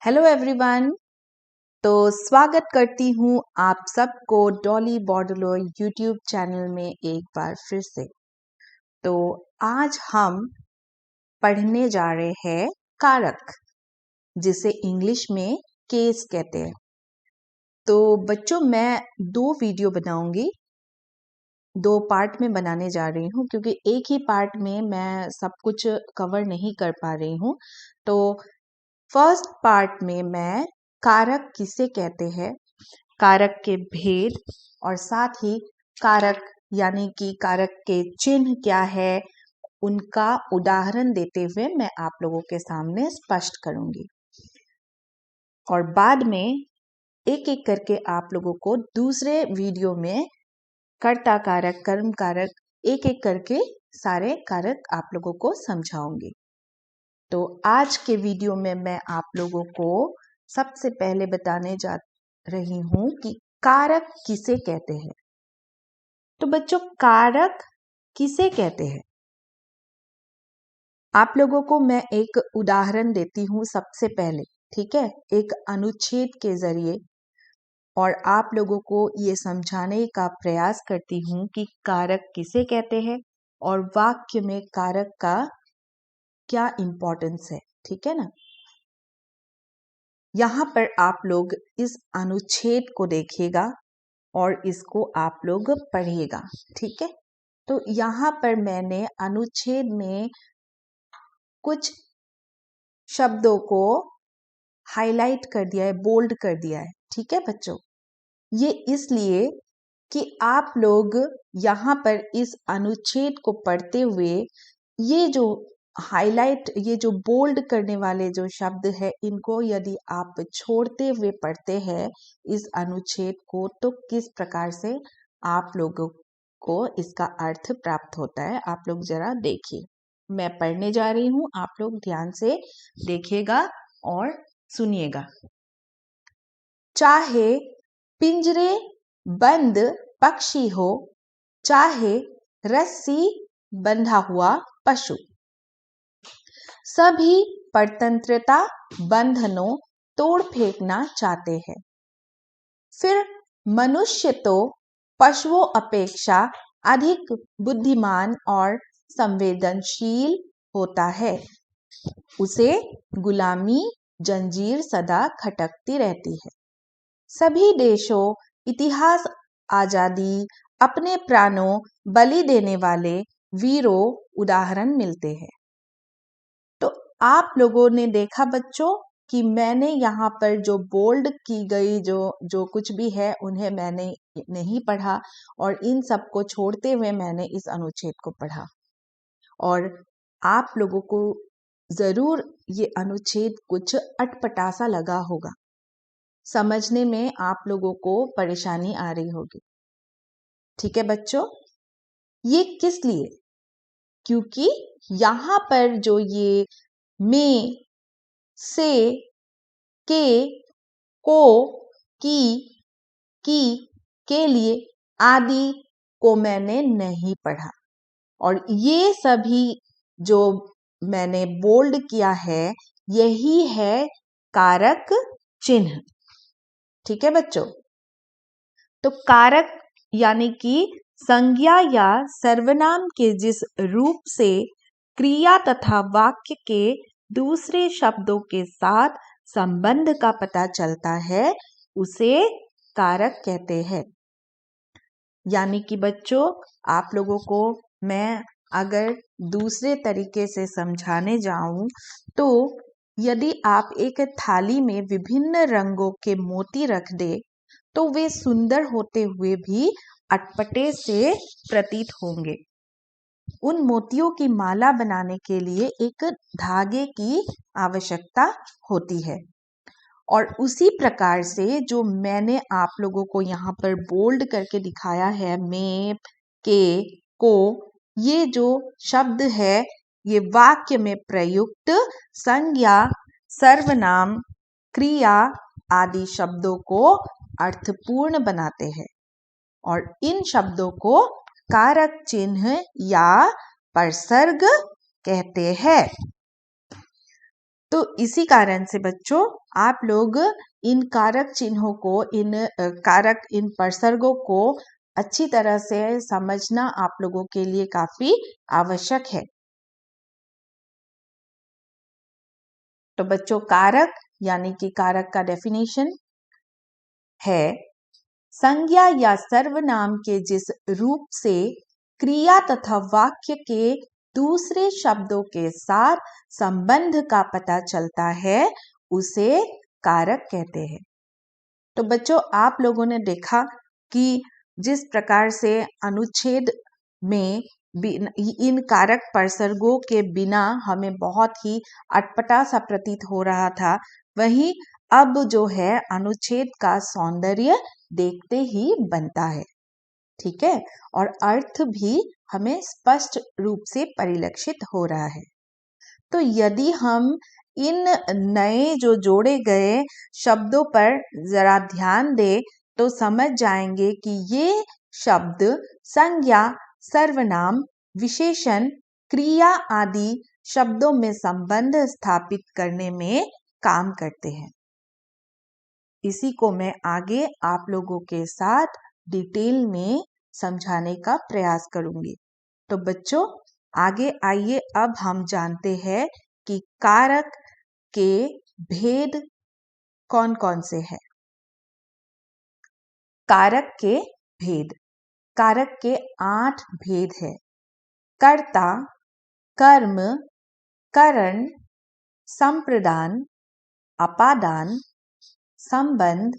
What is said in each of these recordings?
Hello everyone. तो स्वागत करती हूँ आप सबको डॉली बॉर्डलो यूट्यूब चैनल में एक बार फिर से। तो आज हम पढ़ने जा रहे हैं कारक, जिसे इंग्लिश में केस कहते हैं। तो बच्चों, मैं 2 वीडियो बनाऊंगी, 2 पार्ट में बनाने जा रही हूँ क्योंकि एक ही पार्ट में मैं सब कुछ कवर नहीं कर पा रही हूँ। तो फर्स्ट पार्ट में मैं कारक किसे कहते हैं, कारक के भेद और साथ ही कारक यानी कि कारक के चिन्ह क्या है, उनका उदाहरण देते हुए मैं आप लोगों के सामने स्पष्ट करूंगी। और बाद में एक एक करके आप लोगों को दूसरे वीडियो में कर्ता कारक, कर्म कारक, एक एक करके सारे कारक आप लोगों को समझाऊंगी। तो आज के वीडियो में मैं आप लोगों को सबसे पहले बताने जा रही हूं कि कारक किसे कहते हैं। तो बच्चों, कारक किसे कहते हैं, आप लोगों को मैं एक उदाहरण देती हूं सबसे पहले, ठीक है, एक अनुच्छेद के जरिए, और आप लोगों को ये समझाने का प्रयास करती हूं कि कारक किसे कहते हैं और वाक्य में कारक का क्या इंपॉर्टेंस है, ठीक है ना। यहाँ पर आप लोग इस अनुच्छेद को देखिएगा और इसको आप लोग पढ़िएगा, ठीक है। तो यहाँ पर मैंने अनुच्छेद में कुछ शब्दों को हाईलाइट कर दिया है, बोल्ड कर दिया है, ठीक है बच्चों। ये इसलिए कि आप लोग यहाँ पर इस अनुच्छेद को पढ़ते हुए ये जो हाईलाइट, ये जो बोल्ड करने वाले जो शब्द है, इनको यदि आप छोड़ते हुए पढ़ते हैं इस अनुच्छेद को, तो किस प्रकार से आप लोगों को इसका अर्थ प्राप्त होता है, आप लोग जरा देखिए। मैं पढ़ने जा रही हूँ, आप लोग ध्यान से देखिएगा और सुनिएगा। चाहे पिंजरे बंद पक्षी हो, चाहे रस्सी बंधा हुआ पशु, सभी परतंत्रता बंधनों तोड़ फेंकना चाहते हैं। फिर मनुष्य तो पशुओं अपेक्षा अधिक बुद्धिमान और संवेदनशील होता है। उसे गुलामी जंजीर सदा खटकती रहती है। सभी देशों, इतिहास, आजादी, अपने प्राणों बलि देने वाले वीरों उदाहरण मिलते हैं। तो आप लोगों ने देखा बच्चों कि मैंने यहाँ पर जो बोल्ड की गई जो कुछ भी है, उन्हें मैंने नहीं पढ़ा और इन सब को छोड़ते हुए मैंने इस अनुच्छेद को पढ़ा। और आप लोगों को जरूर ये अनुच्छेद कुछ अटपटा सा लगा होगा, समझने में आप लोगों को परेशानी आ रही होगी, ठीक है बच्चों। ये किस लिए? क्योंकि यहाँ पर जो ये में, से, के, को, की, के लिए आदि को मैंने नहीं पढ़ा, और ये सभी जो मैंने बोल्ड किया है, यही है कारक चिन्ह, ठीक है बच्चों। तो कारक यानी कि संज्ञा या सर्वनाम के जिस रूप से क्रिया तथा वाक्य के दूसरे शब्दों के साथ संबंध का पता चलता है, उसे कारक कहते हैं। यानी कि बच्चों, आप लोगों को मैं अगर दूसरे तरीके से समझाने जाऊं, तो यदि आप एक थाली में विभिन्न रंगों के मोती रख दे, तो वे सुंदर होते हुए भी अटपटे से प्रतीत होंगे। उन मोतियों की माला बनाने के लिए एक धागे की आवश्यकता होती है। और उसी प्रकार से जो मैंने आप लोगों को यहाँ पर बोल्ड करके दिखाया है, में, के, को, ये जो शब्द है, ये वाक्य में प्रयुक्त संज्ञा, सर्वनाम, क्रिया आदि शब्दों को अर्थपूर्ण बनाते हैं, और इन शब्दों को कारक चिन्ह या परसर्ग कहते हैं। तो इसी कारण से बच्चों आप लोग इन कारक चिन्हों को, इन परसर्गों को अच्छी तरह से समझना आप लोगों के लिए काफी आवश्यक है। तो बच्चों कारक यानी कि कारक का डेफिनेशन है संज्ञा या सर्वनाम के जिस रूप से क्रिया तथा वाक्य के दूसरे शब्दों के साथ संबंध का पता चलता है उसे कारक कहते हैं। तो बच्चों आप लोगों ने देखा कि जिस प्रकार से अनुच्छेद में इन कारक परसर्गों के बिना हमें बहुत ही अटपटा सा प्रतीत हो रहा था, वहीं अब जो है अनुच्छेद का सौंदर्य देखते ही बनता है, ठीक है, और अर्थ भी हमें स्पष्ट रूप से परिलक्षित हो रहा है। तो यदि हम इन नए जो जोड़े गए शब्दों पर जरा ध्यान दें तो समझ जाएंगे कि ये शब्द संज्ञा, सर्वनाम, विशेषण, क्रिया आदि शब्दों में संबंध स्थापित करने में काम करते हैं। इसी को मैं आगे आप लोगों के साथ डिटेल में समझाने का प्रयास करूंगी। तो बच्चों आगे आइए अब हम जानते हैं कि कारक के भेद कौन कौन से हैं। कारक के भेद, कारक के 8 भेद है। कर्ता, कर्म, करण, संप्रदान, अपादान, संबंध,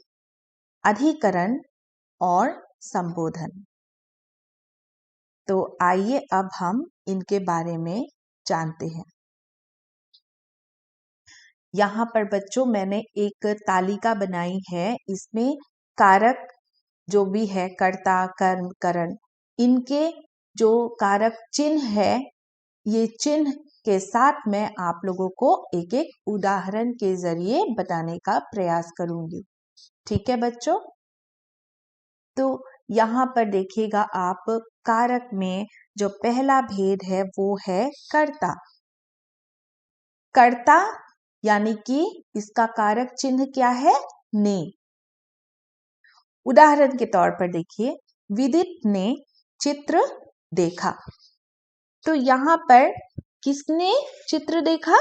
अधिकरण और संबोधन। तो आइए अब हम इनके बारे में जानते हैं। यहाँ पर बच्चों मैंने एक तालिका बनाई है, इसमें कारक जो भी है कर्ता, कर्म, करण, इनके जो कारक चिन्ह है, ये चिन्ह के साथ मैं आप लोगों को एक एक उदाहरण के जरिए बताने का प्रयास करूंगी, ठीक है बच्चों। तो यहाँ पर देखिएगा आप, कारक में जो पहला भेद है वो है कर्ता। कर्ता यानी कि इसका कारक चिन्ह क्या है? ने। उदाहरण के तौर पर देखिए, विदित ने चित्र देखा। तो यहाँ पर किसने चित्र देखा?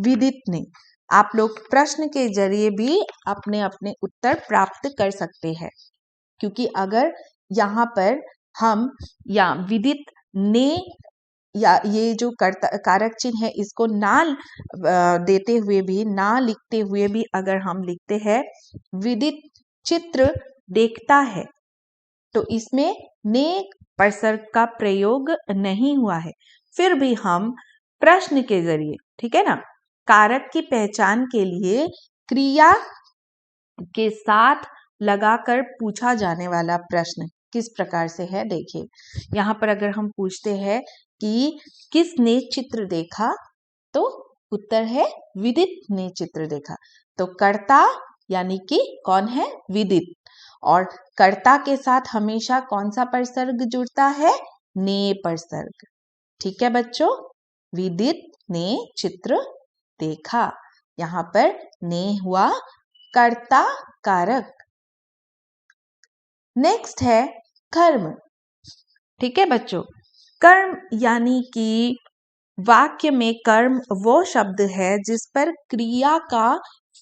विदित ने। आप लोग प्रश्न के जरिए भी अपने अपने उत्तर प्राप्त कर सकते हैं, क्योंकि अगर यहाँ पर हम या विदित ने या ये जो कारक चिन्ह है इसको ना देते हुए भी, ना लिखते हुए भी अगर हम लिखते हैं विदित चित्र देखता है, तो इसमें ने परसर्ग का प्रयोग नहीं हुआ है। फिर भी हम प्रश्न के जरिए, ठीक है ना, कारक की पहचान के लिए क्रिया के साथ लगाकर पूछा जाने वाला प्रश्न किस प्रकार से है, देखिए यहाँ पर अगर हम पूछते हैं कि किसने चित्र देखा, तो उत्तर है विदित ने चित्र देखा। तो कर्ता यानी कि कौन है? विदित। और कर्ता के साथ हमेशा कौन सा परसर्ग जुड़ता है? ने परसर्ग, ठीक है बच्चों। विदित ने चित्र देखा, यहाँ पर ने हुआ कर्ता कारक। नेक्स्ट है कर्म, ठीक है बच्चों। कर्म यानी कि वाक्य में कर्म वो शब्द है जिस पर क्रिया का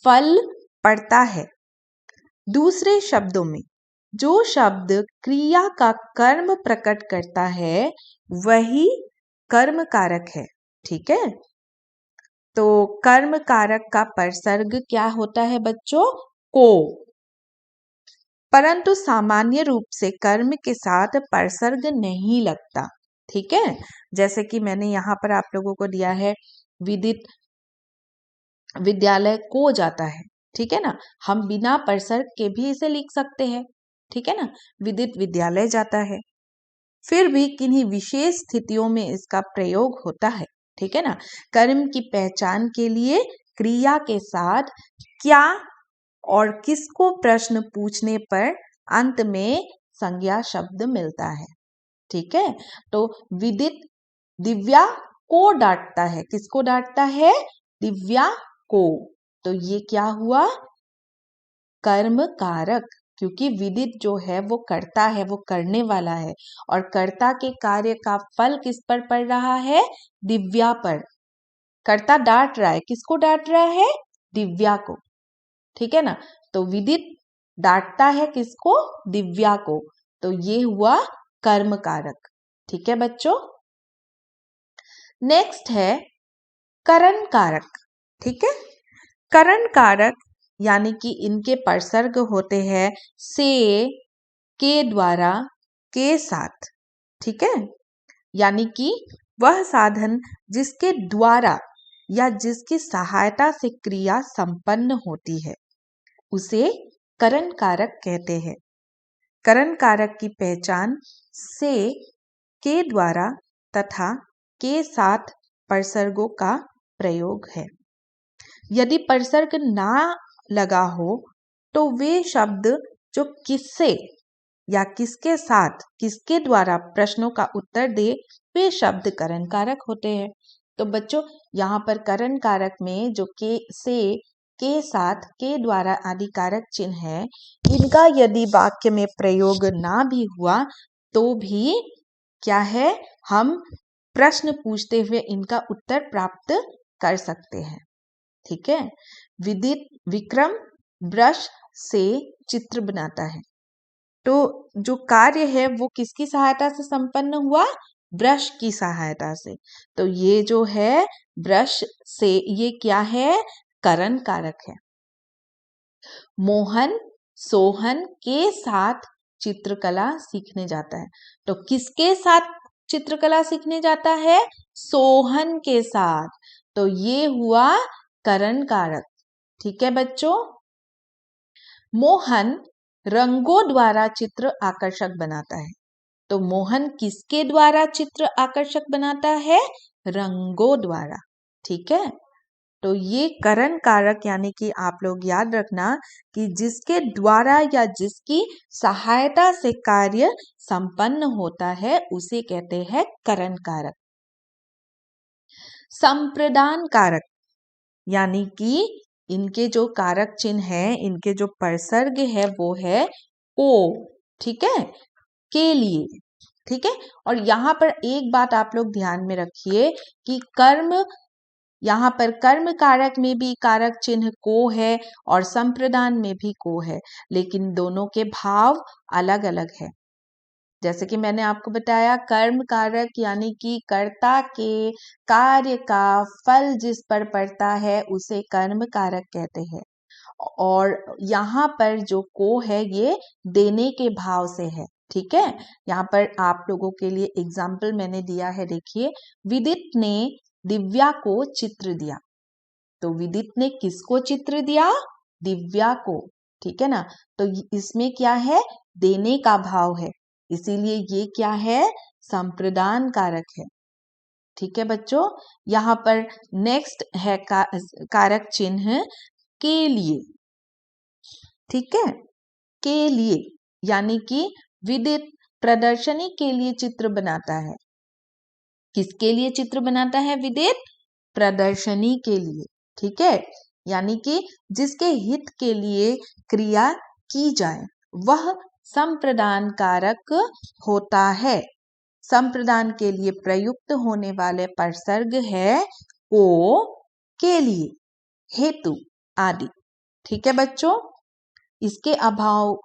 फल पड़ता है। दूसरे शब्दों में जो शब्द क्रिया का कर्म प्रकट करता है वही कर्म कारक है, ठीक है। तो कर्म कारक का परसर्ग क्या होता है बच्चों? को। परंतु सामान्य रूप से कर्म के साथ परसर्ग नहीं लगता, ठीक है। जैसे कि मैंने यहाँ पर आप लोगों को दिया है, विदित विद्यालय को जाता है, ठीक है ना, हम बिना परसर्ग के भी इसे लिख सकते हैं, ठीक है ना, विदित विद्यालय जाता है। फिर भी किन्हीं विशेष स्थितियों में इसका प्रयोग होता है, ठीक है ना। कर्म की पहचान के लिए क्रिया के साथ क्या और किसको प्रश्न पूछने पर अंत में संज्ञा शब्द मिलता है, ठीक है। तो विदित दिव्या को डांटता है, किसको डांटता है? दिव्या को। तो ये क्या हुआ? कर्म कारक, क्योंकि विदित जो है वो कर्ता है, वो करने वाला है, और कर्ता के कार्य का फल किस पर पड़ रहा है? दिव्या पर। कर्ता डांट रहा है, किसको डांट रहा है? दिव्या को, ठीक है ना। तो विदित डांटता है किसको? दिव्या को। तो ये हुआ कर्म कारक, ठीक है बच्चों। नेक्स्ट है करण कारक, ठीक है। करण कारक यानी कि इनके परसर्ग होते हैं से, के द्वारा, के साथ, ठीक है। यानी कि वह साधन जिसके द्वारा या जिसकी सहायता से क्रिया संपन्न होती है उसे करण कारक कहते हैं। करण कारक की पहचान से, के द्वारा तथा के साथ परसर्गों का प्रयोग है। यदि परसर्ग ना लगा हो तो वे शब्द जो किससे या किसके साथ, किसके द्वारा प्रश्नों का उत्तर दे, वे शब्द करण कारक होते हैं। तो बच्चों यहाँ पर करण कारक में जो के से, के साथ, के द्वारा आदि कारक चिन्ह है, इनका यदि वाक्य में प्रयोग ना भी हुआ तो भी क्या है, हम प्रश्न पूछते हुए इनका उत्तर प्राप्त कर सकते हैं, ठीक है। विदित विक्रम ब्रश से चित्र बनाता है, तो जो कार्य है वो किसकी सहायता से संपन्न हुआ? ब्रश की सहायता से। तो ये जो है ब्रश से, ये क्या है? करण कारक है। मोहन सोहन के साथ चित्रकला सीखने जाता है, तो किसके साथ चित्रकला सीखने जाता है? सोहन के साथ। तो ये हुआ करण कारक, ठीक है बच्चों। मोहन रंगों द्वारा चित्र आकर्षक बनाता है, तो मोहन किसके द्वारा चित्र आकर्षक बनाता है? रंगों द्वारा, ठीक है। तो ये करण कारक यानी कि आप लोग याद रखना कि जिसके द्वारा या जिसकी सहायता से कार्य संपन्न होता है उसे कहते हैं करण कारक। संप्रदान कारक यानी कि इनके जो कारक चिन्ह है, इनके जो परसर्ग है वो है को, ठीक है, के लिए, ठीक है। और यहाँ पर एक बात आप लोग ध्यान में रखिए कि कर्म, यहाँ पर कर्म कारक में भी कारक चिन्ह को है और संप्रदान में भी को है, लेकिन दोनों के भाव अलग अलग है। जैसे कि मैंने आपको बताया, कर्म कारक यानी कि कर्ता के कार्य का फल जिस पर पड़ता है उसे कर्म कारक कहते हैं। और यहाँ पर जो को है ये देने के भाव से है, ठीक है। यहाँ पर आप लोगों के लिए एग्जाम्पल मैंने दिया है, देखिए। विदित ने दिव्या को चित्र दिया, तो विदित ने किसको चित्र दिया? दिव्या को, ठीक है ना। तो इसमें क्या है? देने का भाव है, इसीलिए ये क्या है? संप्रदान कारक है, ठीक है बच्चों। यहाँ पर नेक्स्ट है कारक चिन्ह के लिए, ठीक है। के लिए यानी कि विदित प्रदर्शनी के लिए चित्र बनाता है। किसके लिए चित्र बनाता है विदित? प्रदर्शनी के लिए, ठीक है। यानी कि जिसके हित के लिए क्रिया की जाए वह संप्रदान कारक होता है। संप्रदान के लिए प्रयुक्त होने वाले परसर्ग है को, के लिए, हेतु आदि, ठीक है बच्चों। इसके अभाव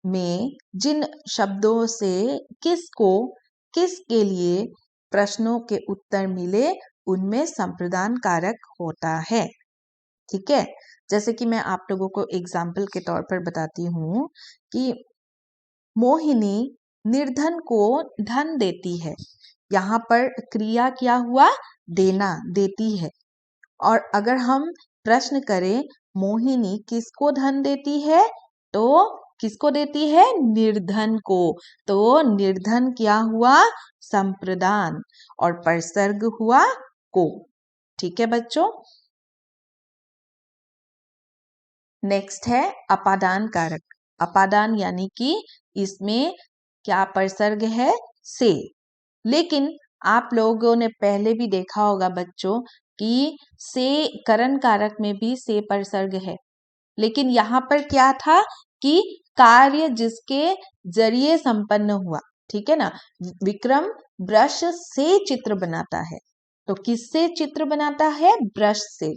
में जिन शब्दों से किसको, किसके लिए प्रश्नों के उत्तर मिले उनमें संप्रदान कारक होता है, ठीक है। जैसे कि मैं आप लोगों को एग्जाम्पल के तौर पर बताती हूँ कि मोहिनी निर्धन को धन देती है। यहाँ पर क्रिया क्या हुआ? देना, देती है। और अगर हम प्रश्न करें मोहिनी किसको धन देती है, तो किसको देती है? निर्धन को। तो निर्धन क्या हुआ? संप्रदान, और परसर्ग हुआ को, ठीक है बच्चों। नेक्स्ट है अपादान कारक। अपादान यानी कि इसमें क्या परसर्ग है? से। लेकिन आप लोगों ने पहले भी देखा होगा बच्चों कि से करण कारक में भी से परसर्ग है, लेकिन यहाँ पर क्या था कि कार्य जिसके जरिए संपन्न हुआ, ठीक है ना। विक्रम ब्रश से चित्र बनाता है, तो किससे चित्र बनाता है? ब्रश से।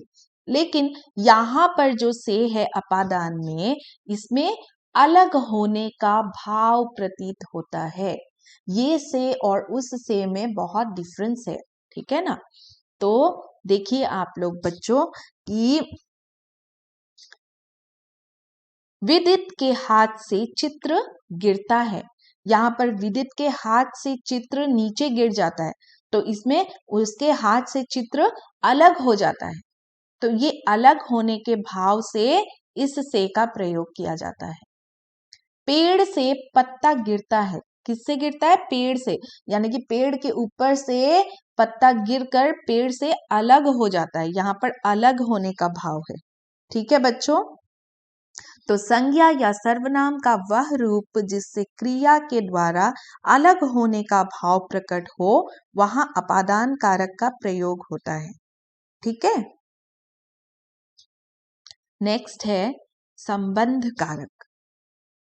लेकिन यहाँ पर जो से है अपादान में, इसमें अलग होने का भाव प्रतीत होता है। ये से और उस से में बहुत डिफरेंस है, ठीक है ना। तो देखिए आप लोग बच्चों कि विदित के हाथ से चित्र गिरता है, यहाँ पर विदित के हाथ से चित्र नीचे गिर जाता है, तो इसमें उसके हाथ से चित्र अलग हो जाता है। तो ये अलग होने के भाव से इस से का प्रयोग किया जाता है। पेड़ से पत्ता गिरता है, किससे गिरता है? पेड़ से, यानी कि पेड़ के ऊपर से पत्ता गिरकर पेड़ से अलग हो जाता है, यहाँ पर अलग होने का भाव है, ठीक है बच्चों। तो संज्ञा या सर्वनाम का वह रूप जिससे क्रिया के द्वारा अलग होने का भाव प्रकट हो, वहां अपादान कारक का प्रयोग होता है, ठीक है। नेक्स्ट है संबंध कारक।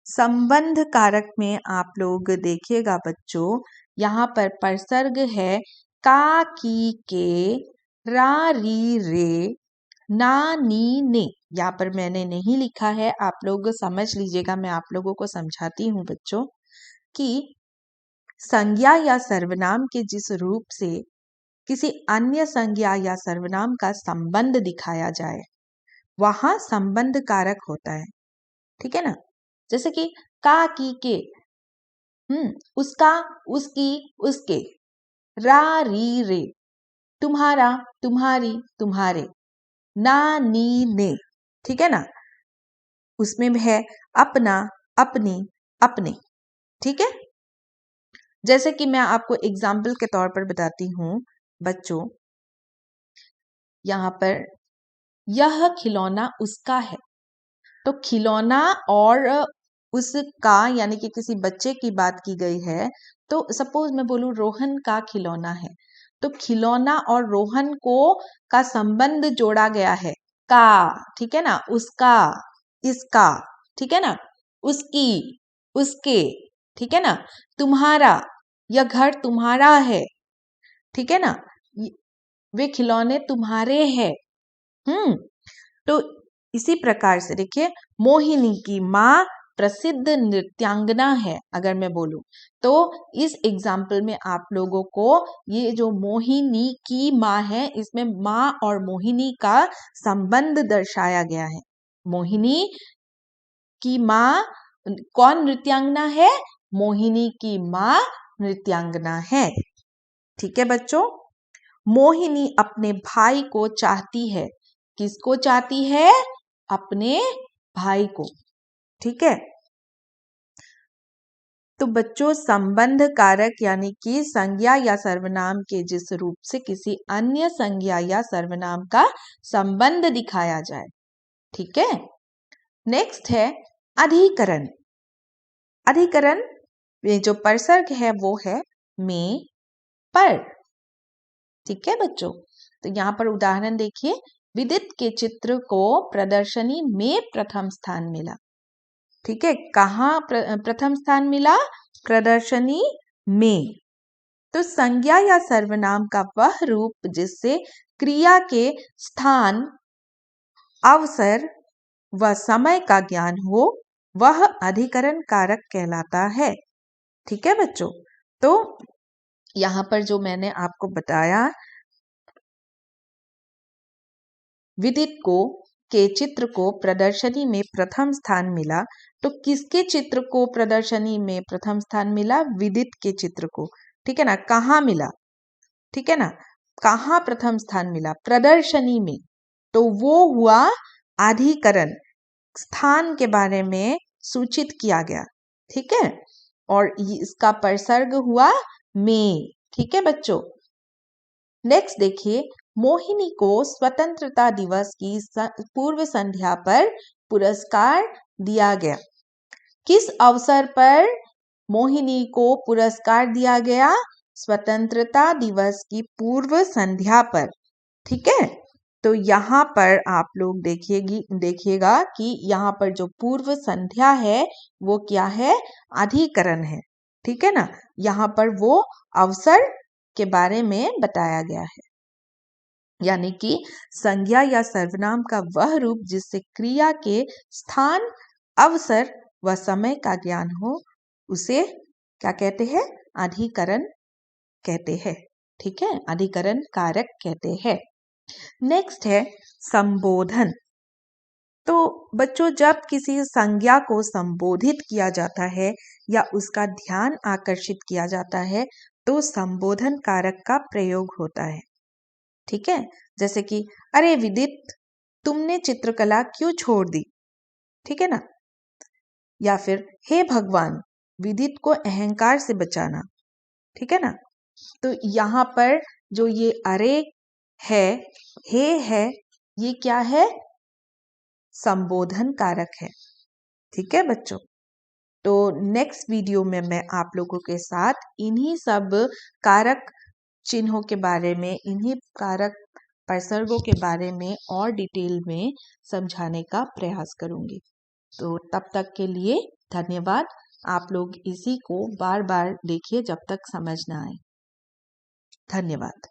संबंध कारक में आप लोग देखिएगा बच्चों, यहाँ पर परसर्ग है का, की, के, रा, री, रे, ना, नी, ने। यहाँ पर मैंने नहीं लिखा है, आप लोग समझ लीजिएगा, मैं आप लोगों को समझाती हूँ बच्चों कि संज्ञा या सर्वनाम के जिस रूप से किसी अन्य संज्ञा या सर्वनाम का संबंध दिखाया जाए, वहां संबंध कारक होता है, ठीक है ना। जैसे कि का, की, के, उसका, उसकी, उसके, रा, री, रे, तुम्हारा, तुम्हारी, तुम्हारे, ना, नी, ने, ठीक है ना। उसमें भी है अपना, अपनी, अपने, ठीक है। जैसे कि मैं आपको एग्जाम्पल के तौर पर बताती हूँ बच्चों, यहाँ पर यह खिलौना उसका है, तो खिलौना और उसका यानी कि किसी बच्चे की बात की गई है। तो सपोज मैं बोलूं रोहन का खिलौना है, तो खिलौना और रोहन को का संबंध जोड़ा गया है, का, ठीक है ना, उसका, इसका, ठीक है ना, उसकी, उसके, ठीक है ना, तुम्हारा, यह घर तुम्हारा है, ठीक है ना, वे खिलौने तुम्हारे हैं। तो इसी प्रकार से देखिए, मोहिनी की माँ प्रसिद्ध नृत्यांगना है, अगर मैं बोलूं तो इस एग्जाम्पल में आप लोगों को ये जो मोहिनी की माँ है, इसमें माँ और मोहिनी का संबंध दर्शाया गया है। मोहिनी की माँ कौन नृत्यांगना है? मोहिनी की माँ नृत्यांगना है, ठीक है बच्चों। मोहिनी अपने भाई को चाहती है, किसको चाहती है? अपने भाई को, ठीक है। तो बच्चों संबंध कारक यानी कि संज्ञा या सर्वनाम के जिस रूप से किसी अन्य संज्ञा या सर्वनाम का संबंध दिखाया जाए, ठीक है। नेक्स्ट है अधिकरण। अधिकरण में जो परसर्ग है वो है में, पर, ठीक है बच्चों। तो यहाँ पर उदाहरण देखिए, विदित के चित्र को प्रदर्शनी में प्रथम स्थान मिला, ठीक है। कहाँ प्रथम स्थान मिला? प्रदर्शनी में। तो संज्ञा या सर्वनाम का वह रूप जिससे क्रिया के स्थान, अवसर व समय का ज्ञान हो, वह अधिकरण कारक कहलाता है, ठीक है बच्चों। तो यहाँ पर जो मैंने आपको बताया, विदित को के चित्र को प्रदर्शनी में प्रथम स्थान मिला, तो किसके चित्र को प्रदर्शनी में प्रथम स्थान मिला? विदित के चित्र को, ठीक है ना। कहाँ मिला? ठीक है ना, कहाँ प्रथम स्थान मिला? प्रदर्शनी में। तो वो हुआ अधिकरण, स्थान के बारे में सूचित किया गया, ठीक है। और इसका परसर्ग हुआ में, ठीक है बच्चों। नेक्स्ट देखिए, मोहिनी को स्वतंत्रता दिवस की पूर्व संध्या पर पुरस्कार दिया गया। किस अवसर पर मोहिनी को पुरस्कार दिया गया? स्वतंत्रता दिवस की पूर्व संध्या पर, ठीक है। तो यहाँ पर आप लोग देखिएगा कि यहाँ पर जो पूर्व संध्या है वो क्या है, अधिकरण है, ठीक है ना। यहाँ पर वो अवसर के बारे में बताया गया है, यानी कि संज्ञा या सर्वनाम का वह रूप जिससे क्रिया के स्थान, अवसर व समय का ज्ञान हो, उसे क्या कहते हैं, अधिकरण कहते हैं, ठीक है, अधिकरण कारक कहते हैं। नेक्स्ट है संबोधन। तो बच्चों, जब किसी संज्ञा को संबोधित किया जाता है या उसका ध्यान आकर्षित किया जाता है तो संबोधन कारक का प्रयोग होता है, ठीक है। जैसे कि अरे विदित, तुमने चित्रकला क्यों छोड़ दी, ठीक है ना। या फिर हे भगवान, विदित को अहंकार से बचाना, ठीक है ना। तो यहाँ पर जो ये अरे है, हे है, ये क्या है, संबोधन कारक है, ठीक है बच्चों। तो नेक्स्ट वीडियो में मैं आप लोगों के साथ इन्हीं सब कारक चिन्हों के बारे में, इन्हीं कारक प्रसर्गों के बारे में और डिटेल में समझाने का प्रयास करूंगी। तो तब तक के लिए धन्यवाद। आप लोग इसी को बार बार देखिए जब तक समझ ना आए। धन्यवाद।